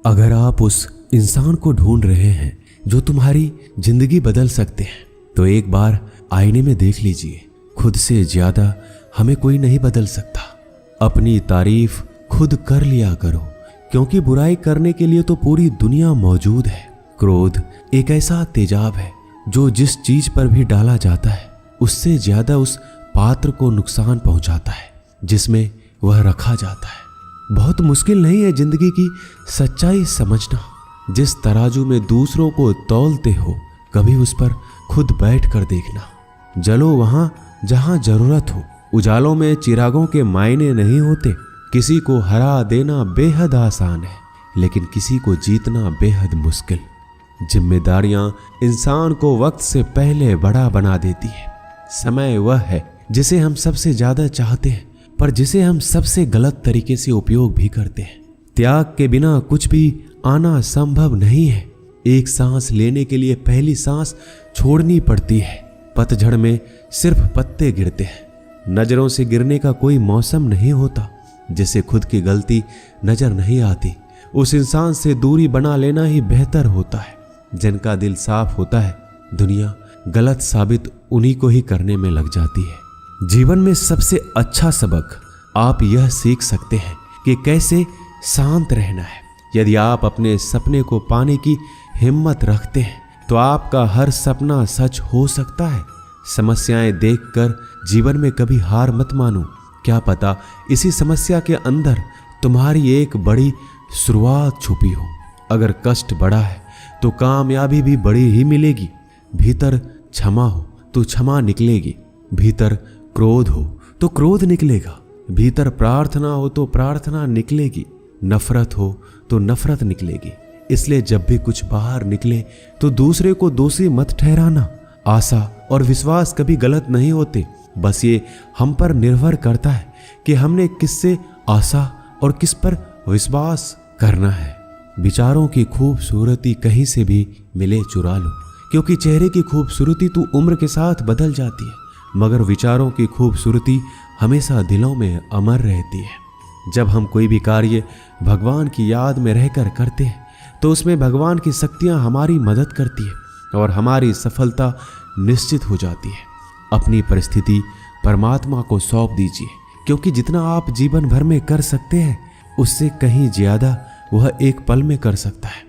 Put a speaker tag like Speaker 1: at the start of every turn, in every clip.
Speaker 1: अगर आप उस इंसान को ढूंढ रहे हैं जो तुम्हारी जिंदगी बदल सकते हैं, तो एक बार आईने में देख लीजिए। खुद से ज्यादा हमें कोई नहीं बदल सकता। अपनी तारीफ खुद कर लिया करो, क्योंकि बुराई करने के लिए तो पूरी दुनिया मौजूद है। क्रोध एक ऐसा तेजाब है जो जिस चीज पर भी डाला जाता है उससे ज्यादा उस पात्र को नुकसान पहुंचाता है जिसमें वह रखा जाता है। बहुत मुश्किल नहीं है जिंदगी की सच्चाई समझना। जिस तराजू में दूसरों को तौलते हो, कभी उस पर खुद बैठ कर देखना। जलो वहां जहां जरूरत हो। उजालों में चिरागों के मायने नहीं होते। किसी को हरा देना बेहद आसान है, लेकिन किसी को जीतना बेहद मुश्किल। जिम्मेदारियां इंसान को वक्त से पहले बड़ा बना देती है। समय वह है जिसे हम सबसे ज्यादा चाहते हैं, पर जिसे हम सबसे गलत तरीके से उपयोग भी करते हैं। त्याग के बिना कुछ भी आना संभव नहीं है। एक सांस लेने के लिए पहली सांस छोड़नी पड़ती है। पतझड़ में सिर्फ पत्ते गिरते हैं। नजरों से गिरने का कोई मौसम नहीं होता। जिसे खुद की गलती नजर नहीं आती, उस इंसान से दूरी बना लेना ही बेहतर होता है। जिनका दिल साफ होता है, दुनिया गलत साबित उन्हीं को ही करने में लग जाती है। जीवन में सबसे अच्छा सबक आप यह सीख सकते हैं कि कैसे शांत रहना है। यदि आप अपने सपने को पाने की हिम्मत रखते हैं, तो आपका हर सपना सच हो सकता है। समस्याएं देखकर जीवन में कभी हार मत मानो। क्या पता इसी समस्या के अंदर तुम्हारी एक बड़ी शुरुआत छुपी हो। अगर कष्ट बड़ा है तो कामयाबी भी बड़ी ही मिलेगी। भीतर क्षमा हो तो क्षमा निकलेगी। भीतर क्रोध हो तो क्रोध निकलेगा। भीतर प्रार्थना हो तो प्रार्थना निकलेगी। नफरत हो तो नफरत निकलेगी। इसलिए जब भी कुछ बाहर निकले तो दूसरे को दोषी मत ठहराना। आशा और विश्वास कभी गलत नहीं होते। बस ये हम पर निर्भर करता है कि हमने किससे आशा और किस पर विश्वास करना है। विचारों की खूबसूरती कहीं से भी मिले चुरा लो, क्योंकि चेहरे की खूबसूरती तो उम्र के साथ बदल जाती है, मगर विचारों की खूबसूरती हमेशा दिलों में अमर रहती है। जब हम कोई भी कार्य भगवान की याद में रहकर करते हैं, तो उसमें भगवान की शक्तियां हमारी मदद करती है और हमारी सफलता निश्चित हो जाती है। अपनी परिस्थिति परमात्मा को सौंप दीजिए, क्योंकि जितना आप जीवन भर में कर सकते हैं, उससे कहीं ज्यादा वह एक पल में कर सकता है।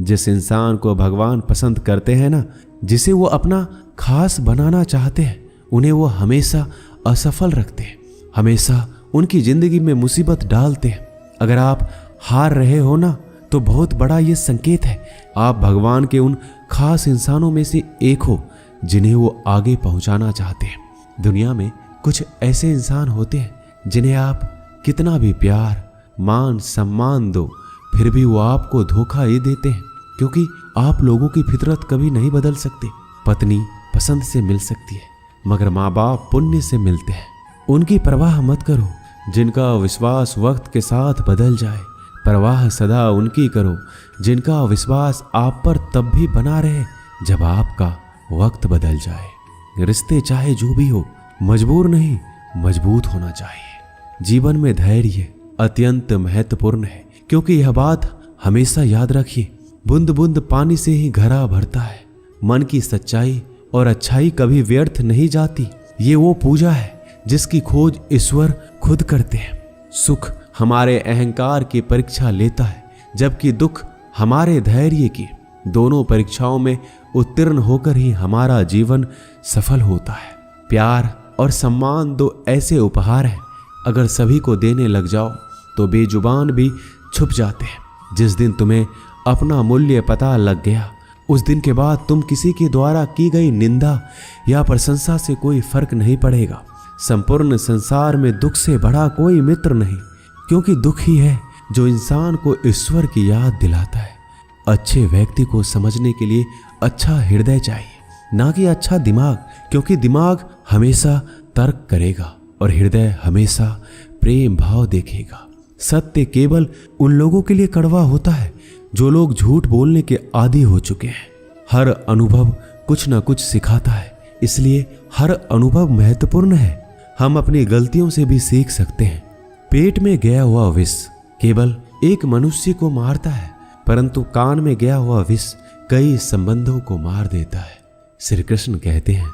Speaker 1: जिस इंसान को भगवान पसंद करते हैं ना, जिसे वो अपना खास बनाना चाहते हैं, उन्हें वो हमेशा असफल रखते हैं, हमेशा उनकी जिंदगी में मुसीबत डालते हैं। अगर आप हार रहे हो ना, तो बहुत बड़ा ये संकेत है आप भगवान के उन खास इंसानों में से एक हो जिन्हें वो आगे पहुंचाना चाहते हैं। दुनिया में कुछ ऐसे इंसान होते हैं जिन्हें आप कितना भी प्यार मान सम्मान दो, फिर भी वो आपको धोखा ही देते हैं, क्योंकि आप लोगों की फितरत कभी नहीं बदल सकते। पत्नी पसंद से मिल सकती है, मगर माँ बाप पुण्य से मिलते हैं। उनकी परवाह मत करो जिनका विश्वास वक्त के साथ बदल जाए। परवाह सदा उनकी करो जिनका विश्वास आप पर तब भी बना रहे जब आपका वक्त बदल जाए। रिश्ते चाहे जो भी हो, मजबूर नहीं मजबूत होना चाहिए। जीवन में धैर्य अत्यंत महत्वपूर्ण है, क्योंकि यह बात हमेशा याद रखिए, बूंद बूंद पानी से ही घड़ा भरता है। मन की सच्चाई और अच्छाई कभी व्यर्थ नहीं जाती। ये वो पूजा है जिसकी खोज ईश्वर खुद करते हैं। सुख हमारे अहंकार की परीक्षा लेता है, जबकि दुख हमारे धैर्य की। दोनों परीक्षाओं में उत्तीर्ण होकर ही हमारा जीवन सफल होता है। प्यार और सम्मान दो ऐसे उपहार हैं, अगर सभी को देने लग जाओ तो बेजुबान भी छुप जाते हैं। जिस दिन तुम्हें अपना मूल्य पता लग गया, उस दिन के बाद तुम किसी के द्वारा की गई निंदा या प्रशंसा से कोई फर्क नहीं पड़ेगा। संपूर्ण संसार में दुख से बड़ा कोई मित्र नहीं, क्योंकि दुख ही है जो इंसान को ईश्वर की याद दिलाता है। अच्छे व्यक्ति को समझने के लिए अच्छा हृदय चाहिए, ना कि अच्छा दिमाग, क्योंकि दिमाग हमेशा तर्क करेगा और हृदय हमेशा प्रेम भाव देखेगा। सत्य केवल उन लोगों के लिए कड़वा होता है जो लोग झूठ बोलने के आदी हो चुके हैं। हर अनुभव कुछ न कुछ सिखाता है, इसलिए हर अनुभव महत्वपूर्ण है। हम अपनी गलतियों से भी सीख सकते हैं। पेट में गया हुआ विष केवल एक मनुष्य को मारता है, परंतु कान में गया हुआ विष कई संबंधों को मार देता है। श्री कृष्ण कहते हैं,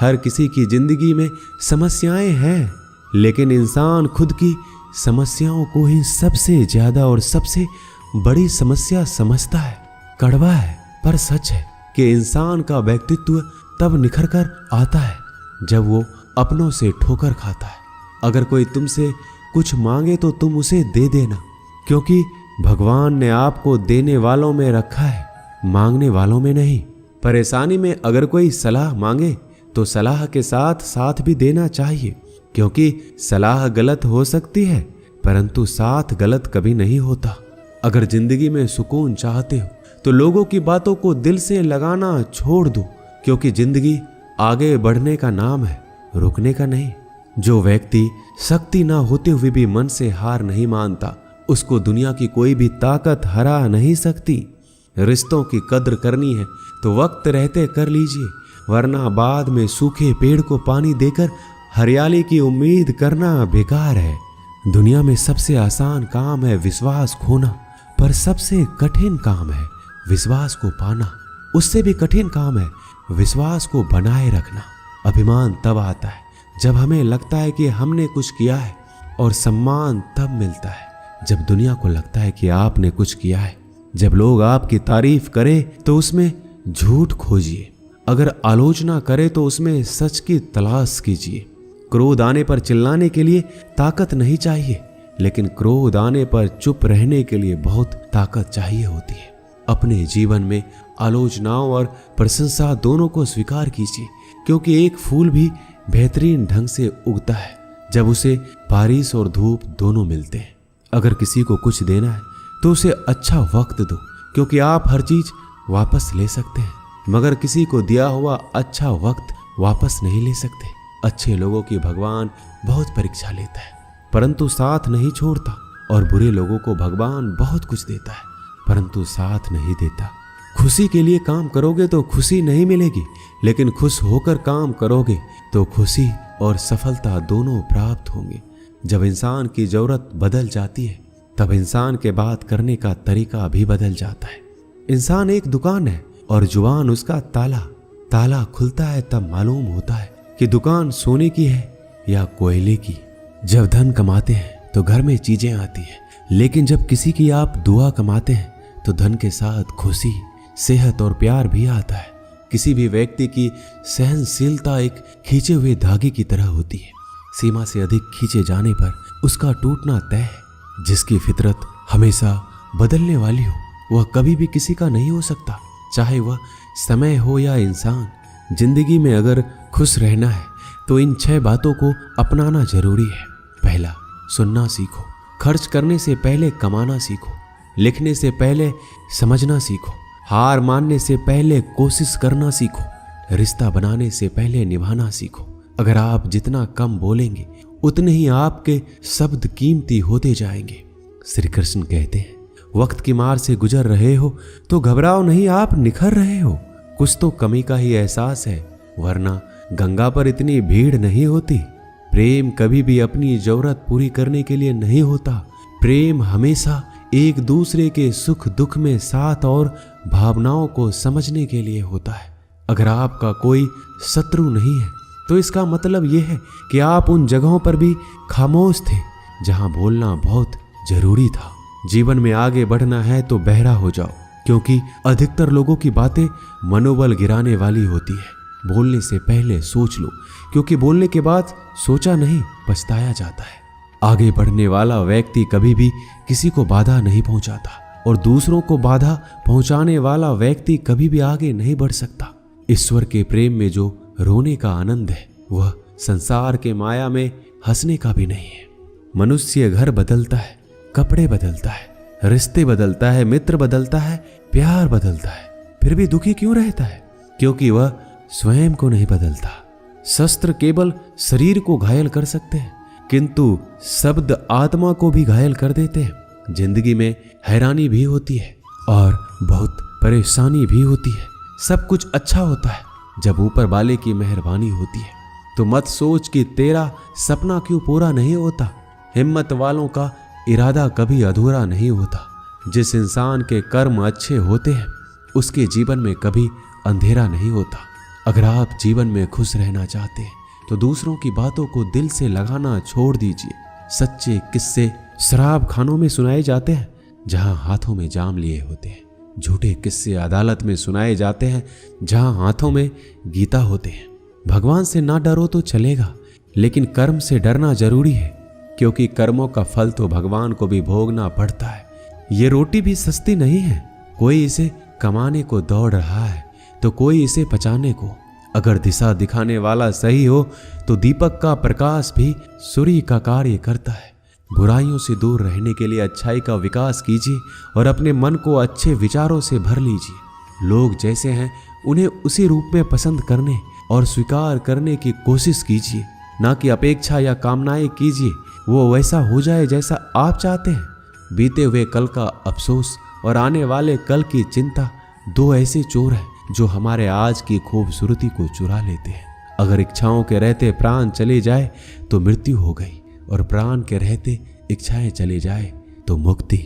Speaker 1: हर किसी की जिंदगी में समस्याएं हैं, लेकिन इंसान खुद की समस्याओं को ही सबसे ज्यादा और सबसे बड़ी समस्या समझता है। कड़वा है पर सच है कि इंसान का व्यक्तित्व तब निखर कर आता है जब वो अपनों से ठोकर खाता है। अगर कोई तुमसे कुछ मांगे तो तुम उसे दे देना, क्योंकि भगवान ने आपको देने वालों में रखा है, मांगने वालों में नहीं। परेशानी में अगर कोई सलाह मांगे तो सलाह के साथ साथ भी देना चाहिए, क्योंकि सलाह गलत हो सकती है परंतु साथ गलत कभी नहीं होता। अगर जिंदगी में सुकून चाहते हो तो लोगों की बातों को दिल से लगाना छोड़ दो, क्योंकि जिंदगी आगे बढ़ने का नाम है, रुकने का नहीं। जो व्यक्ति शक्ति ना होते हुए भी मन से हार नहीं मानता, उसको दुनिया की कोई भी ताकत हरा नहीं सकती। रिश्तों की कद्र करनी है तो वक्त रहते कर लीजिए, वरना बाद में सूखे पेड़ को पानी देकर हरियाली की उम्मीद करना बेकार है। दुनिया में सबसे आसान काम है विश्वास खोना, पर सबसे कठिन काम है विश्वास को पाना। उससे भी कठिन काम है विश्वास को बनाए रखना। अभिमान तब आता है जब हमें लगता है कि हमने कुछ किया है, और सम्मान तब मिलता है जब दुनिया को लगता है कि आपने कुछ किया है। जब लोग आपकी तारीफ करें तो उसमें झूठ खोजिए, अगर आलोचना करे तो उसमें सच की तलाश कीजिए। क्रोध आने पर चिल्लाने के लिए ताकत नहीं चाहिए, लेकिन क्रोध आने पर चुप रहने के लिए बहुत ताकत चाहिए होती है। अपने जीवन में आलोचनाओं और प्रशंसा दोनों को स्वीकार कीजिए, क्योंकि एक फूल भी बेहतरीन ढंग से उगता है जब उसे बारिश और धूप दोनों मिलते हैं। अगर किसी को कुछ देना है तो उसे अच्छा वक्त दो, क्योंकि आप हर चीज वापस ले सकते हैं, मगर किसी को दिया हुआ अच्छा वक्त वापस नहीं ले सकते। अच्छे लोगों की भगवान बहुत परीक्षा लेता है परंतु साथ नहीं छोड़ता, और बुरे लोगों को भगवान बहुत कुछ देता है परंतु साथ नहीं देता। खुशी के लिए काम करोगे तो खुशी नहीं मिलेगी, लेकिन खुश होकर काम करोगे तो खुशी और सफलता दोनों प्राप्त होंगे। जब इंसान की जरूरत बदल जाती है तब इंसान के बात करने का तरीका भी बदल जाता है। इंसान एक दुकान है और जुबान उसका ताला। ताला खुलता है तब मालूम होता है कि दुकान सोने की है या कोयले की। जब धन कमाते हैं तो घर में चीजें आती हैं, लेकिन जब किसी की आप दुआ कमाते हैं तो धन के साथ खुशी, सेहत और प्यार भी आता है। किसी भी व्यक्ति की सहनशीलता एक खींचे हुए धागे की तरह होती है। सीमा से अधिक खींचे जाने पर उसका टूटना तय है। जिसकी फितरत हमेशा बदलने वाली हो वह कभी भी किसी का नहीं हो सकता, चाहे वह समय हो या इंसान। जिंदगी में अगर खुश रहना है तो इन 6 बातों को अपनाना जरूरी है। पहला, सुनना सीखो। खर्च करने से पहले कमाना सीखो। लिखने से पहले समझना सीखो। हार मानने से पहले कोशिश करना सीखो। रिश्ता बनाने से पहले निभाना सीखो। अगर आप जितना कम बोलेंगे उतने ही आपके शब्द कीमती होते जाएंगे। श्री कृष्ण कहते हैं, वक्त की मार से गुजर रहे हो तो घबराओ नहीं, आप निखर रहे हो। कुछ तो कमी का ही एहसास है, वरना गंगा पर इतनी भीड़ नहीं होती। प्रेम कभी भी अपनी जरूरत पूरी करने के लिए नहीं होता। प्रेम हमेशा एक दूसरे के सुख दुख में साथ और भावनाओं को समझने के लिए होता है। अगर आपका कोई शत्रु नहीं है तो इसका मतलब यह है कि आप उन जगहों पर भी खामोश थे जहां बोलना बहुत जरूरी था। जीवन में आगे बढ़ना है तो बहरा हो जाओ, क्योंकि अधिकतर लोगों की बातें मनोबल गिराने वाली होती है। बोलने से पहले सोच लो, क्योंकि बोलने के बाद सोचा नहीं पछताया जाता है। आगे बढ़ने वाला व्यक्ति कभी भी किसी को बाधा नहीं पहुंचाता, और दूसरों को बाधा पहुंचाने वाला व्यक्ति कभी भी आगे नहीं बढ़ सकता। ईश्वर के प्रेम में जो रोने का आनंद है वह संसार के माया में हंसने का भी नहीं है। मनुष्य घर बदलता है, कपड़े बदलता है, रिश्ते बदलता है, मित्र बदलता है, प्यार बदलता है, फिर भी दुखी क्यों रहता है? क्योंकि वह स्वयं को नहीं बदलता। शस्त्र केवल शरीर को घायल कर सकते हैं, किंतु शब्द आत्मा को भी घायल कर देते हैं। जिंदगी में हैरानी भी होती है और बहुत परेशानी भी होती है। सब कुछ अच्छा होता है जब ऊपर वाले की मेहरबानी होती है। तो मत सोच कि तेरा सपना क्यों पूरा नहीं होता। हिम्मत वालों का इरादा कभी अधूरा नहीं होता। जिस इंसान के कर्म अच्छे होते हैं उसके जीवन में कभी अंधेरा नहीं होता। अगर आप जीवन में खुश रहना चाहते हैं तो दूसरों की बातों को दिल से लगाना छोड़ दीजिए। सच्चे किस्से शराब खानों में सुनाए जाते हैं जहां हाथों में जाम लिए होते हैं। झूठे किस्से अदालत में सुनाए जाते हैं जहां हाथों में गीता होते हैं। भगवान से ना डरो तो चलेगा, लेकिन कर्म से डरना जरूरी है, क्योंकि कर्मों का फल तो भगवान को भी भोगना पड़ता है। ये रोटी भी सस्ती नहीं है। कोई इसे कमाने को दौड़ रहा है तो कोई इसे पचाने को। अगर दिशा दिखाने वाला सही हो तो दीपक का प्रकाश भी सूर्य का कार्य करता है। बुराइयों से दूर रहने के लिए अच्छाई का विकास कीजिए और अपने मन को अच्छे विचारों से भर लीजिए। लोग जैसे हैं उन्हें उसी रूप में पसंद करने और स्वीकार करने की कोशिश कीजिए, ना कि अपेक्षा या कामनाएं कीजिए वो वैसा हो जाए जैसा आप चाहते हैं। बीते हुए कल का अफसोस और आने वाले कल की चिंता दो ऐसे चोर हैं जो हमारे आज की खूबसूरती को चुरा लेते हैं। अगर इच्छाओं के रहते प्राण चले जाए तो मृत्यु हो गई, और प्राण के रहते इच्छाएं चले जाए तो मुक्ति।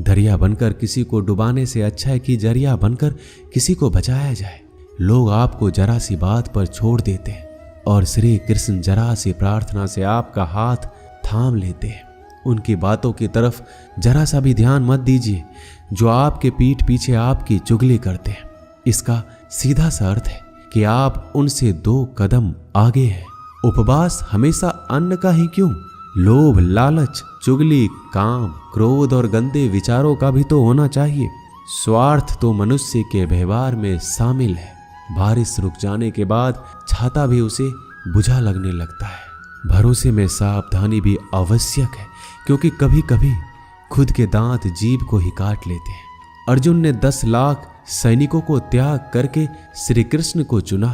Speaker 1: दरिया बनकर किसी को डुबाने से अच्छा है कि जरिया बनकर किसी को बचाया जाए। लोग आपको जरा सी बात पर छोड़ देते हैं और श्री कृष्ण जरा सी प्रार्थना से आपका हाथ थाम लेते हैं। उनकी बातों की तरफ जरा सा भी ध्यान मत दीजिए जो आपके पीठ पीछे आपकी चुगली करते हैं। इसका सीधा सा अर्थ है कि आप उनसे 2 कदम आगे हैं। उपवास हमेशा अन्न का ही क्यों, लोभ, लालच, चुगली, काम, क्रोध और गंदे विचारों का भी तो होना चाहिए। स्वार्थ तो मनुष्य के व्यवहार में शामिल है। बारिश रुक जाने के बाद छाता भी उसे बुझा लगने लगता है। भरोसे में सावधानी भी आवश्यक है, क्योंकि कभी कभी खुद के दांत जीभ को ही काट लेते हैं। अर्जुन ने 10 लाख सैनिकों को त्याग करके श्री कृष्ण को चुना।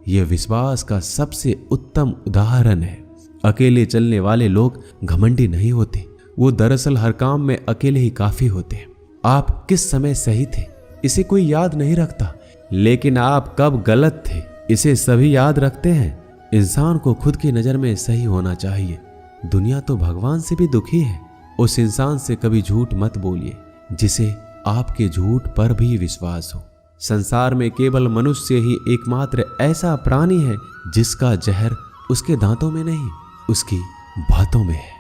Speaker 1: यह विश्वास का सबसे उत्तम उदाहरण है। अकेले चलने वाले लोग घमंडी नहीं होते, वो दरअसल हर काम में अकेले ही काफी होते हैं। आप किस समय सही थे इसे कोई याद नहीं रखता, लेकिन आप कब गलत थे इसे सभी याद रखते हैं। इंसान को खुद की नजर में सही होना चाहिए। दुनिया तो भगवान से भी दुखी है। उस इंसान से कभी झूठ मत बोलिए जिसे आपके झूठ पर भी विश्वास हो। संसार में केवल मनुष्य ही एकमात्र ऐसा प्राणी है जिसका जहर उसके दांतों में नहीं, उसकी बातों में है।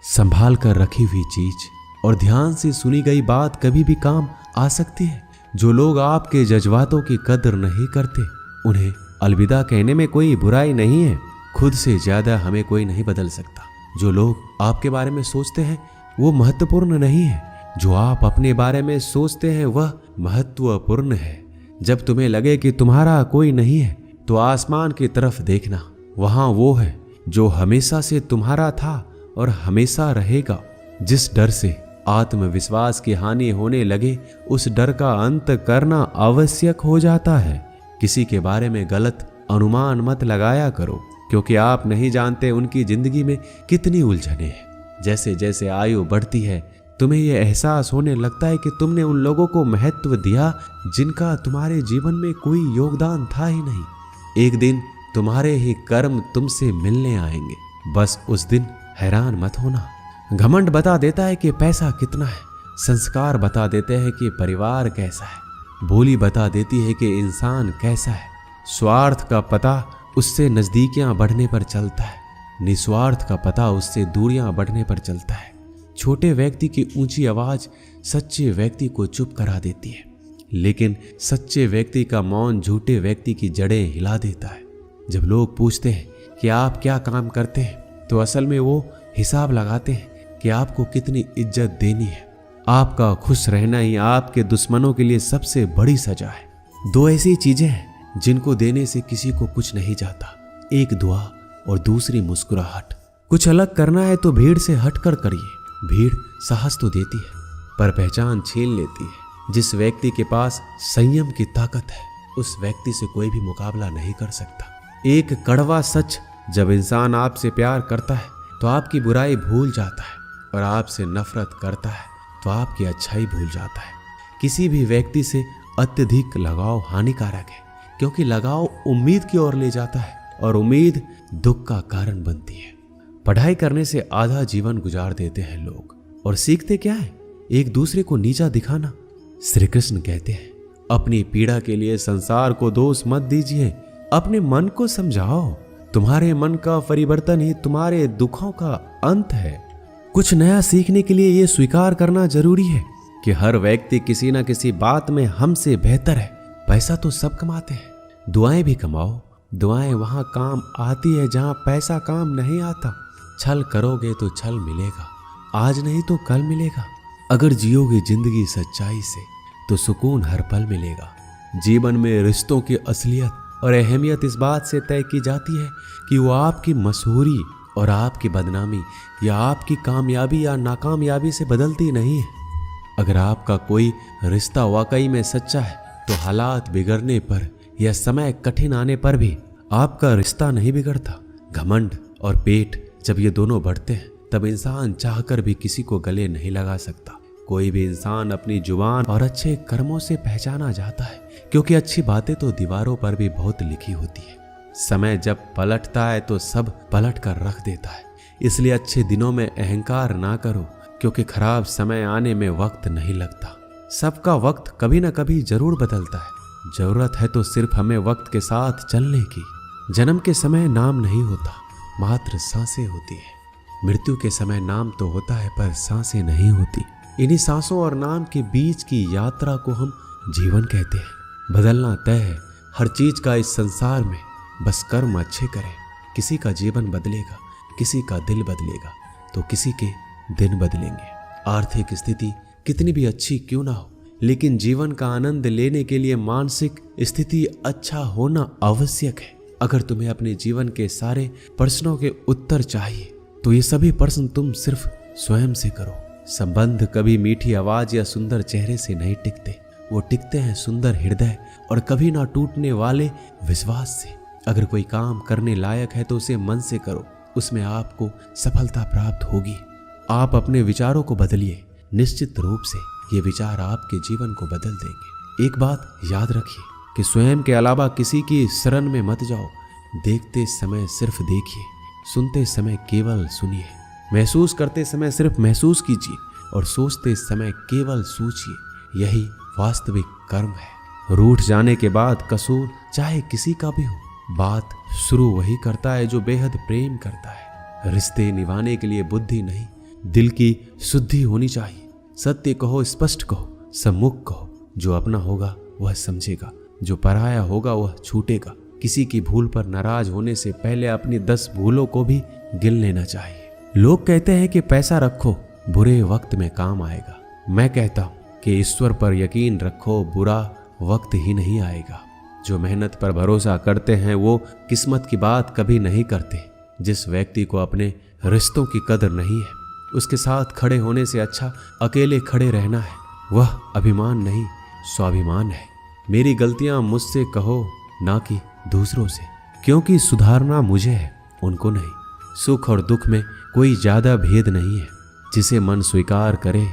Speaker 1: संभाल कर रखी हुई चीज और ध्यान से सुनी गई बात कभी भी काम आ सकती है। जो लोग आपके जज्बातों की कदर नहीं करते उन्हें अलविदा कहने में कोई बुराई नहीं है। खुद से ज्यादा हमें कोई नहीं बदल सकता। जो लोग आपके बारे में सोचते हैं वो महत्वपूर्ण नहीं है, जो आप अपने बारे में सोचते हैं वह महत्वपूर्ण है। जब तुम्हें लगे कि तुम्हारा कोई नहीं है तो आसमान की तरफ देखना, वहां वो है जो हमेशा से तुम्हारा था और हमेशा रहेगा। जिस डर से आत्मविश्वास की हानि होने लगे उस डर का अंत करना आवश्यक हो जाता है। किसी के बारे में गलत अनुमान मत लगाया करो, क्योंकि आप नहीं जानते उनकी जिंदगी में कितनी उलझने हैं। जैसे जैसे आयु बढ़ती है तुम्हें यह एहसास होने लगता है कि तुमने उन लोगों को महत्व दिया जिनका तुम्हारे जीवन में कोई योगदान था ही नहीं। एक दिन तुम्हारे ही कर्म तुमसे मिलने आएंगे। बस उस दिन हैरान मत होना। घमंड बता देता है कि पैसा कितना है, संस्कार बता देते हैं कि परिवार कैसा है, बोली बता देती है कि इंसान कैसा है। स्वार्थ का पता उससे नजदीकियां बढ़ने पर चलता है, निस्वार्थ का पता उससे दूरियां बढ़ने पर चलता है। छोटे व्यक्ति की ऊंची आवाज सच्चे व्यक्ति को चुप करा देती है, लेकिन सच्चे व्यक्ति का मौन झूठे व्यक्ति की जड़ें हिला देता है। जब लोग पूछते हैं कि आप क्या काम करते हैं तो असल में वो हिसाब लगाते हैं कि आपको कितनी इज्जत देनी है। आपका खुश रहना ही आपके दुश्मनों के लिए सबसे बड़ी सजा है। 2 ऐसी चीजें हैं जिनको देने से किसी को कुछ नहीं जाता, एक दुआ और दूसरी मुस्कुराहट। कुछ अलग करना है तो भीड़ से हटकर करिए। भीड़ साहस तो देती है पर पहचान छीन लेती है। जिस व्यक्ति के पास संयम की ताकत है उस व्यक्ति से कोई भी मुकाबला नहीं कर सकता। एक कड़वा सच, जब इंसान आपसे प्यार करता है तो आपकी बुराई भूल जाता है, और आपसे नफरत करता है तो आपकी अच्छाई भूल जाता है। किसी भी व्यक्ति से अत्यधिक लगाव हानिकारक है, क्योंकि लगाव उम्मीद की ओर ले जाता है और उम्मीद दुख का कारण बनती है। पढ़ाई करने से आधा जीवन गुजार देते हैं लोग, और सीखते क्या है? एक दूसरे को नीचा दिखाना। श्री कृष्ण कहते हैं, अपनी पीड़ा के लिए संसार को दोष मत दीजिए, अपने मन को समझाओ। तुम्हारे मन का परिवर्तन ही तुम्हारे दुखों का अंत है। कुछ नया सीखने के लिए यह स्वीकार करना जरूरी है कि हर व्यक्ति किसी न किसी बात में हमसे बेहतर है। पैसा तो सब कमाते हैं, दुआएं भी कमाओ। दुआएं वहां काम आती है जहां पैसा काम नहीं आता। छल करोगे तो छल मिलेगा, आज नहीं तो कल मिलेगा। अगर जियोगे जिंदगी सच्चाई से तो सुकून हर पल मिलेगा। जीवन में रिश्तों की असलियत और अहमियत इस बात से तय की जाती है कि वो आपकी मशहूरी और आपकी बदनामी या आपकी कामयाबी या नाकामयाबी से बदलती नहीं है। अगर आपका कोई रिश्ता वाकई में सच्चा है तो हालात बिगड़ने पर या समय कठिन आने पर भी आपका रिश्ता नहीं बिगड़ता। घमंड और पेट जब ये दोनों बढ़ते हैं तब इंसान चाहकर भी किसी को गले नहीं लगा सकता। कोई भी इंसान अपनी जुबान और अच्छे कर्मों से पहचाना जाता है, क्योंकि अच्छी बातें तो दीवारों पर भी बहुत लिखी होती है। समय जब पलटता है तो सब पलट कर रख देता है। इसलिए अच्छे दिनों में अहंकार ना करो, क्योंकि खराब समय आने में वक्त नहीं लगता। सबका वक्त कभी न कभी जरूर बदलता है। जरूरत है तो सिर्फ हमें वक्त के साथ चलने की। जन्म के समय नाम नहीं होता, मात्र सांसें होती है। मृत्यु के समय नाम तो होता है पर सांसें नहीं होती। इन्हीं सांसों और नाम के बीच की यात्रा को हम जीवन कहते हैं। बदलना तय है हर चीज का इस संसार में, बस कर्म अच्छे करें। किसी का जीवन बदलेगा, किसी का दिल बदलेगा तो किसी के दिन बदलेंगे। आर्थिक स्थिति कितनी भी अच्छी क्यों ना हो, लेकिन जीवन का आनंद लेने के लिए मानसिक स्थिति अच्छा होना आवश्यक है। अगर तुम्हें अपने जीवन के सारे प्रश्नों के उत्तर चाहिए तो ये सभी प्रश्न तुम सिर्फ स्वयं से करो। संबंध कभी मीठी आवाज या सुंदर चेहरे से नहीं टिकते, वो टिकते हैं सुंदर हृदय और कभी ना टूटने वाले विश्वास से। अगर कोई काम करने लायक है तो उसे मन से करो, उसमें आपको सफलता प्राप्त होगी। आप अपने विचारों को बदलिए, निश्चित रूप से ये विचार आपके जीवन को बदल देंगे। एक बात याद रखिए कि स्वयं के अलावा किसी की शरण में मत जाओ। देखते समय सिर्फ देखिए, सुनते समय केवल सुनिए, महसूस करते समय सिर्फ महसूस कीजिए और सोचते समय केवल सोचिए। यही वास्तविक कर्म है। रूठ जाने के बाद कसूर चाहे किसी का भी हो, बात शुरू वही करता है जो बेहद प्रेम करता है। रिश्ते निभाने के लिए बुद्धि नहीं, दिल की शुद्धि होनी चाहिए। सत्य कहो, स्पष्ट कहो, सम्मुख कहो। जो अपना होगा वह समझेगा, जो पराया होगा वह छूटेगा। किसी की भूल पर नाराज होने से पहले अपनी 10 भूलों को भी गिन लेना चाहिए। लोग कहते हैं कि पैसा रखो, बुरे वक्त में काम आएगा। मैं कहता हूं कि ईश्वर पर यकीन रखो, बुरा वक्त ही नहीं आएगा। जो मेहनत पर भरोसा करते हैं वो किस्मत की बात कभी नहीं करते। जिस व्यक्ति को अपने रिश्तों की कदर नहीं है, उसके साथ खड़े होने से अच्छा अकेले खड़े रहना है। वह अभिमान नहीं, स्वाभिमान है। मेरी गलतियां मुझसे कहो, ना कि दूसरों से, क्योंकि सुधारना मुझे है, उनको नहीं। सुख और दुख में कोई ज्यादा भेद नहीं है। जिसे मन स्वीकार करे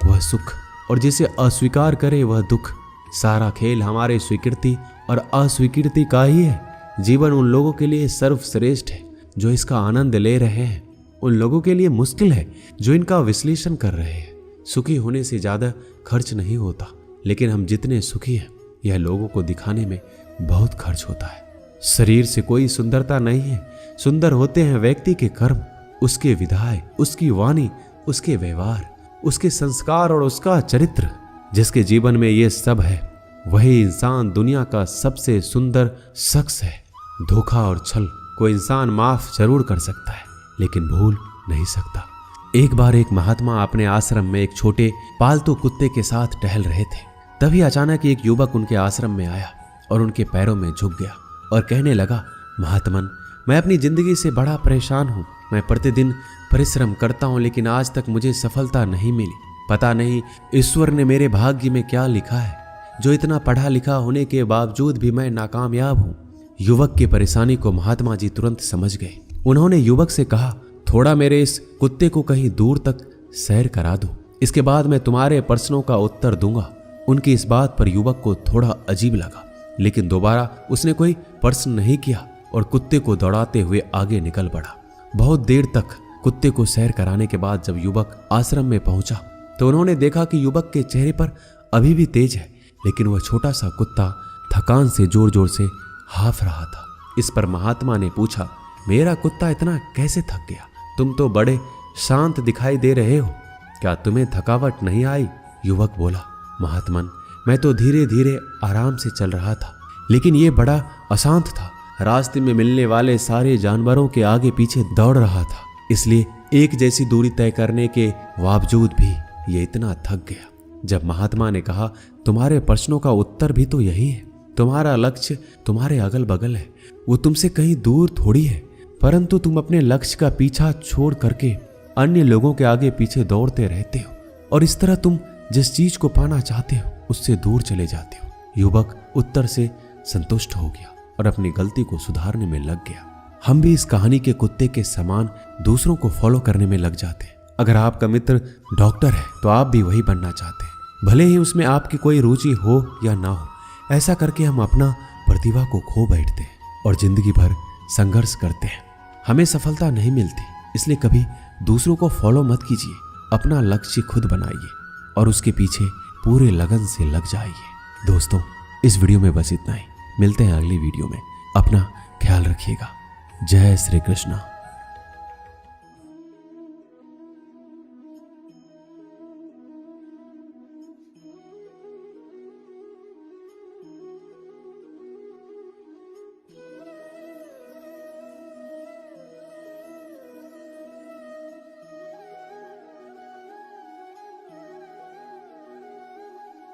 Speaker 1: वह सुख और जिसे अस्वीकार करे वह दुख। सारा खेल हमारे स्वीकृति और अस्वीकृति का ही है। जीवन उन लोगों के लिए सर्वश्रेष्ठ है जो इसका आनंद ले रहे हैं, उन लोगों के लिए मुश्किल है जो इनका विश्लेषण कर रहे हैं। सुखी होने से ज्यादा खर्च नहीं होता, लेकिन हम जितने सुखी हैं यह लोगों को दिखाने में बहुत खर्च होता है। शरीर से कोई सुंदरता नहीं है, सुंदर होते हैं व्यक्ति के कर्म, उसके विधाय, उसकी वाणी, उसके व्यवहार, उसके संस्कार और उसका चरित्र। जिसके जीवन में ये सब है वही इंसान दुनिया का सबसे सुंदर शख्स है। धोखा और छल को इंसान माफ जरूर कर सकता है, लेकिन भूल नहीं सकता। एक बार एक महात्मा अपने आश्रम में एक छोटे पालतू कुत्ते के साथ टहल रहे थे। तभी अचानक एक युवक उनके आश्रम में आया और उनके पैरों में झुक गया और कहने लगा, महात्मन, मैं अपनी जिंदगी से बड़ा परेशान हूँ। मैं प्रतिदिन परिश्रम करता हूँ, लेकिन आज तक मुझे सफलता नहीं मिली। पता नहीं ईश्वर ने मेरे भाग्य में क्या लिखा है, जो इतना पढ़ा लिखा होने के बावजूद भी मैं नाकामयाब हूँ। युवक की परेशानी को महात्मा जी तुरंत समझ गए। उन्होंने युवक से कहा, थोड़ा मेरे इस कुत्ते को कहीं दूर तक सैर करा दो, इसके बाद मैं तुम्हारे प्रश्नों का उत्तर दूंगा। उनकी इस बात पर युवक को थोड़ा अजीब लगा, लेकिन दोबारा उसने कोई प्रश्न नहीं किया और कुत्ते को दौड़ाते हुए आगे निकल पड़ा। बहुत देर तक कुत्ते को सैर कराने के बाद जब युवक आश्रम में पहुंचा तो उन्होंने देखा कि युवक के चेहरे पर अभी भी तेज है, लेकिन वह छोटा सा कुत्ता थकान से जोर जोर से हाफ रहा था। इस पर महात्मा ने पूछा, मेरा कुत्ता इतना कैसे थक गया? तुम तो बड़े शांत दिखाई दे रहे हो, क्या तुम्हें थकावट नहीं आई? युवक बोला, महात्मन, मैं तो धीरे धीरे आराम से चल रहा था, लेकिन ये बड़ा अशांत था। रास्ते में मिलने वाले सारे जानवरों के आगे पीछे दौड़ रहा था, इसलिए एक जैसी दूरी तय करने के बावजूद भी ये इतना थक गया। जब महात्मा ने कहा, तुम्हारे प्रश्नों का उत्तर भी तो यही है, तुम्हारा लक्ष्य तुम्हारे अगल बगल है, वो तुमसे कहीं दूर थोड़ी है, परंतु तुम अपने लक्ष्य का पीछा छोड़ करके अन्य लोगों के आगे पीछे दौड़ते रहते हो, और इस तरह तुम जिस चीज को पाना चाहते हो उससे दूर चले जाते हो। युवक उत्तर से संतुष्ट हो गया और अपनी गलती को सुधारने में लग गया। हम भी इस कहानी के कुत्ते के समान दूसरों को फॉलो करने में लग जाते हैं। अगर आपका मित्र डॉक्टर है तो आप भी वही बनना चाहते हैं, भले ही उसमें आपकी कोई रुचि हो या ना हो। ऐसा करके हम अपना प्रतिभा को खो बैठते हैं और जिंदगी भर संघर्ष करते हैं। हमें सफलता नहीं मिलती, इसलिए कभी दूसरों को फॉलो मत कीजिए। अपना लक्ष्य खुद बनाइए और उसके पीछे पूरे लगन से लग जाइए। दोस्तों, इस वीडियो में बस इतना ही। मिलते हैं अगली वीडियो में। अपना ख्याल रखिएगा। जय श्री कृष्ण।